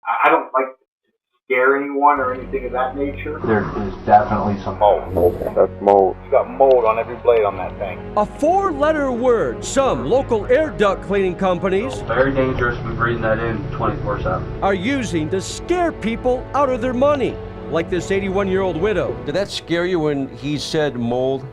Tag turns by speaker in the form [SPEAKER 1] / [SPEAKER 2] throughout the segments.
[SPEAKER 1] I don't like to scare anyone or anything of that nature.
[SPEAKER 2] There is definitely some mold.
[SPEAKER 1] That's mold. You got mold on every blade on that thing.
[SPEAKER 3] A four-letter word some local air duct cleaning companies
[SPEAKER 2] Very dangerous. We're breathing that in 24/7.
[SPEAKER 3] are using to scare people out of their money, like this 81-year-old widow. Did that scare you when he said mold?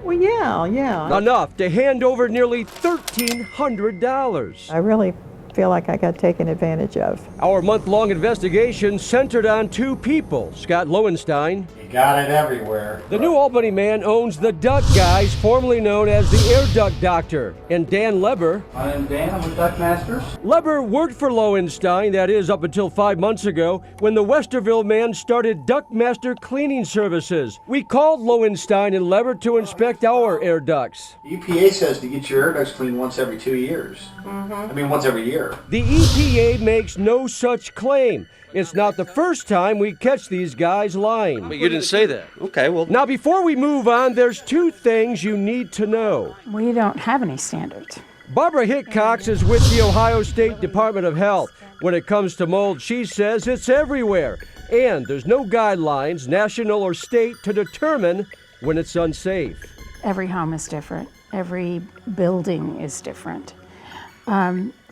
[SPEAKER 4] Well, yeah.
[SPEAKER 3] Enough to hand over nearly $1,300.
[SPEAKER 4] I really feel like I got taken advantage of.
[SPEAKER 3] Our month-long investigation centered on two people, Scott Lowenstein.
[SPEAKER 5] You got it everywhere.
[SPEAKER 3] The New Albany man owns the Duct Guys, formerly known as the Air Duct Doctor, and Dan Leber.
[SPEAKER 5] My name's Dan, I'm with Duct Masters.
[SPEAKER 3] Leber worked for Lowenstein, that is, up until 5 months ago, when the Westerville man started Duct Master Cleaning Services. We called Lowenstein and Leber to inspect our air ducts.
[SPEAKER 5] EPA says to get your air ducts cleaned once every 2 years. Once every year.
[SPEAKER 3] The EPA makes no such claim. It's not the first time we catch these guys lying. But you didn't say that. Okay, well. Now, before we move on, there's two things you need to know.
[SPEAKER 6] We don't have any standards.
[SPEAKER 3] Barbara Hickox is with the Ohio State Department of Health. When it comes to mold, she says it's everywhere. And there's no guidelines, national or state, to determine when it's unsafe.
[SPEAKER 6] Every home is different. Every building is different.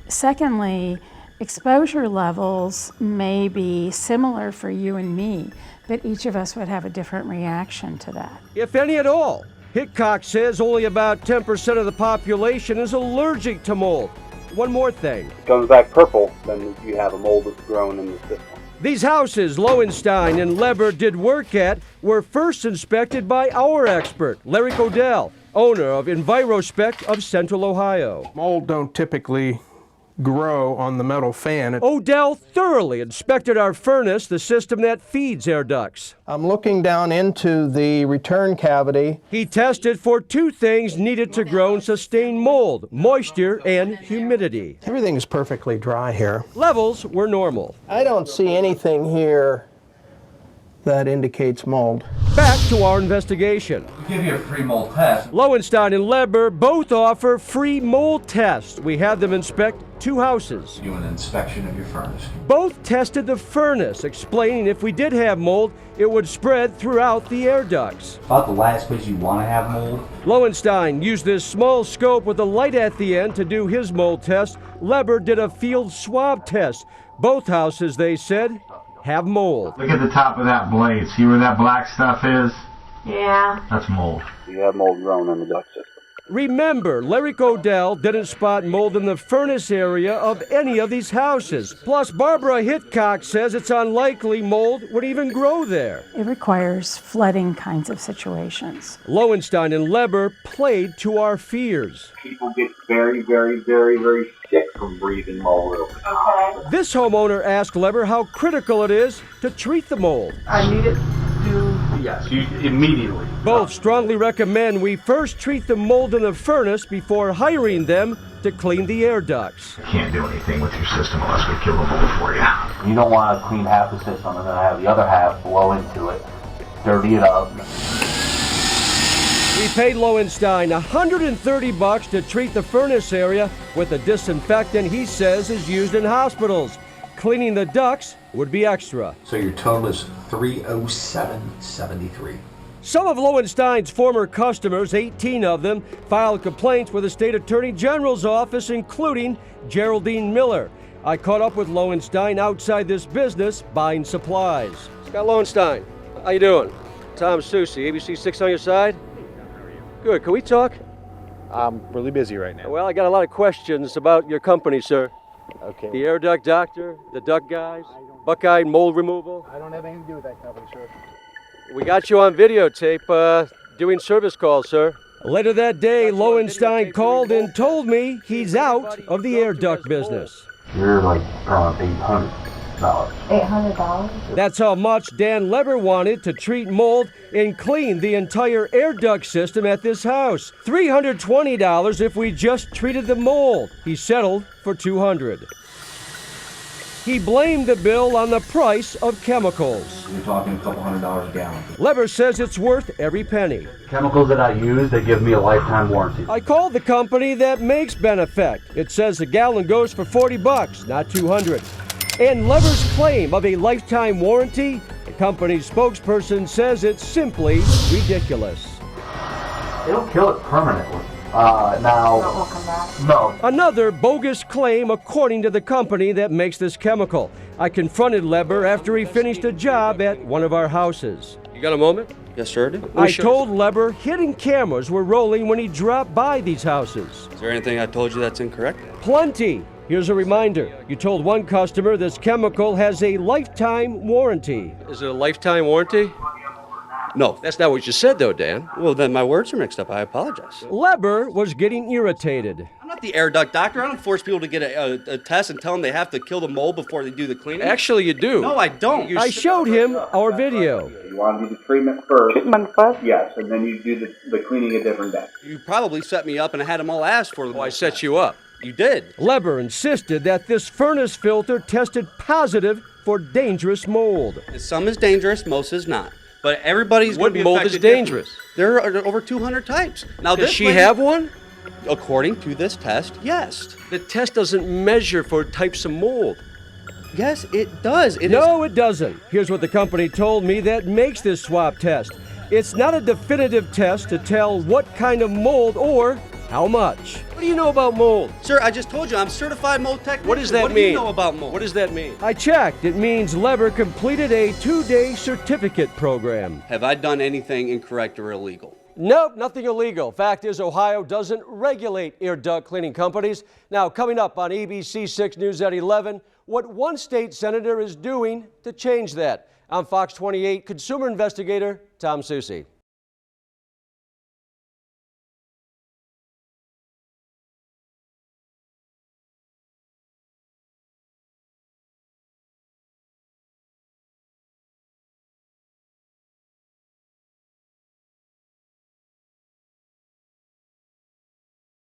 [SPEAKER 6] Secondly, exposure levels may be similar for you and me, but each of us would have a different reaction to that.
[SPEAKER 3] If any at all. Hickox says only about 10% of the population is allergic to mold. One more thing.
[SPEAKER 1] Comes back purple, then you have a mold that's grown in the system.
[SPEAKER 3] These houses Lowenstein and Leber did work at were first inspected by our expert, Larry Codell, owner of EnviroSpec of Central Ohio.
[SPEAKER 7] Mold don't typically grow on the metal fan.
[SPEAKER 3] Odell thoroughly inspected our furnace, the system that feeds air ducts.
[SPEAKER 7] I'm looking down into the return cavity.
[SPEAKER 3] He tested for two things needed to grow and sustain mold: moisture and humidity.
[SPEAKER 7] Everything is perfectly dry here.
[SPEAKER 3] Levels were normal.
[SPEAKER 7] I don't see anything here that indicates mold.
[SPEAKER 3] Back to our investigation.
[SPEAKER 5] We give you a free mold test.
[SPEAKER 3] Lowenstein and Leber both offer free mold tests. We had them inspect two houses.
[SPEAKER 5] Do an inspection of your furnace.
[SPEAKER 3] Both tested the furnace, explaining if we did have mold, it would spread throughout the air ducts.
[SPEAKER 5] About the last place you want to have mold.
[SPEAKER 3] Lowenstein used this small scope with a light at the end to do his mold test. Leber did a field swab test. Both houses, they said, have mold.
[SPEAKER 2] Look at the top of that blade. See where that black stuff is?
[SPEAKER 6] Yeah.
[SPEAKER 2] That's mold.
[SPEAKER 1] You have mold grown in the duct system.
[SPEAKER 3] Remember, Larry Codell didn't spot mold in the furnace area of any of these houses. Plus, Barbara Hickox says it's unlikely mold would even grow there.
[SPEAKER 6] It requires flooding kinds of situations.
[SPEAKER 3] Lowenstein and Leber played to our fears.
[SPEAKER 1] People get very, very, very, very sick from breathing mold. Okay.
[SPEAKER 3] This homeowner asked Leber how critical it is to treat the mold.
[SPEAKER 2] I need it to... Yes, immediately.
[SPEAKER 3] Both strongly recommend we first treat the mold in the furnace before hiring them to clean the air ducts.
[SPEAKER 2] Can't do anything with your system unless we kill the mold for you. You don't want to clean half the system and then have the other half blow into it, dirty it up.
[SPEAKER 3] We paid Lowenstein $130 to treat the furnace area with a disinfectant he says is used in hospitals. Cleaning the ducts would be extra.
[SPEAKER 5] So your total is $307.73.
[SPEAKER 3] Some of Lowenstein's former customers, 18 of them, filed complaints with the state attorney general's office, including Geraldine Miller. I caught up with Lowenstein outside this business buying supplies. Scott Lowenstein, how you doing? Tom Susi, ABC 6 on your side? Good, can we talk?
[SPEAKER 8] I'm really busy right now.
[SPEAKER 3] Well, I got a lot of questions about your company, sir.
[SPEAKER 8] Okay.
[SPEAKER 3] The Air Duct Doctor, the Duct Guys, Buckeye Mold Removal.
[SPEAKER 8] I don't have anything to do with that company, sir.
[SPEAKER 3] We got you on videotape doing service calls, sir. Later that day, Lowenstein called and told me he's out of the air duct business.
[SPEAKER 2] You're like around $800.
[SPEAKER 9] $800?
[SPEAKER 3] That's how much Dan Leber wanted to treat mold and clean the entire air duct system at this house. $320 if we just treated the mold. He settled for $200. He blamed the bill on the price of chemicals.
[SPEAKER 5] You're talking a couple $100 a gallon.
[SPEAKER 3] Leber says it's worth every penny.
[SPEAKER 2] Chemicals that I use, they give me a lifetime warranty.
[SPEAKER 3] I called the company that makes Benefect. It says a gallon goes for $40, not $200. And Leber's claim of a lifetime warranty, the company's spokesperson says it's simply ridiculous.
[SPEAKER 2] It'll kill it permanently. Now,
[SPEAKER 9] Won't come back.
[SPEAKER 2] no.
[SPEAKER 3] Another bogus claim according to the company that makes this chemical. I confronted Leber after he finished a job at one of our houses.
[SPEAKER 10] You got a moment? Yes, sir. Let me
[SPEAKER 3] I
[SPEAKER 10] show you.
[SPEAKER 3] told Leber hidden cameras were rolling when he dropped by these houses.
[SPEAKER 10] Is there anything I told you that's incorrect?
[SPEAKER 3] Plenty. Here's a reminder. You told one customer this chemical has a lifetime warranty.
[SPEAKER 10] Is it a lifetime warranty? No.
[SPEAKER 3] That's not what you said, though, Dan.
[SPEAKER 10] Well, then my words are mixed up. I apologize.
[SPEAKER 3] Leber was getting irritated.
[SPEAKER 10] I'm not the air duct doctor. I don't force people to get a test and tell them they have to kill the mold before they do the cleaning.
[SPEAKER 3] Actually, you do.
[SPEAKER 10] No, I don't.
[SPEAKER 3] I showed him our video.
[SPEAKER 1] You want to do the treatment first?
[SPEAKER 9] Treatment first?
[SPEAKER 1] Yes, and then you do the cleaning a different day.
[SPEAKER 10] You probably set me up and I had them all ask for them.
[SPEAKER 3] Oh, I set you up.
[SPEAKER 10] You did.
[SPEAKER 3] Leber insisted that this furnace filter tested positive for dangerous mold.
[SPEAKER 10] Some is dangerous, most is not. But everybody's going to be
[SPEAKER 3] mold is
[SPEAKER 10] affected
[SPEAKER 3] dangerous?
[SPEAKER 10] differently. There are over 200 types. Now,
[SPEAKER 3] Does
[SPEAKER 10] this
[SPEAKER 3] she
[SPEAKER 10] lady-
[SPEAKER 3] have one?
[SPEAKER 10] According to this test, yes.
[SPEAKER 3] The test doesn't measure for types of mold.
[SPEAKER 10] Yes, it does. It is.
[SPEAKER 3] No, it doesn't. Here's what the company told me that makes this swab test. It's not a definitive test to tell what kind of mold or how much. What do you know about mold?
[SPEAKER 10] Sir, I just told you, I'm certified mold technician.
[SPEAKER 3] What does that
[SPEAKER 10] What do
[SPEAKER 3] mean?
[SPEAKER 10] you know about mold?
[SPEAKER 3] What does that mean? I checked. It means Leber completed a 2-day certificate program.
[SPEAKER 10] Have I done anything incorrect or illegal?
[SPEAKER 3] Nope, nothing illegal. Fact is, Ohio doesn't regulate air duct cleaning companies. Now, coming up on ABC 6 News at 11, what one state senator is doing to change that. I'm Fox 28 consumer investigator Tom Susi.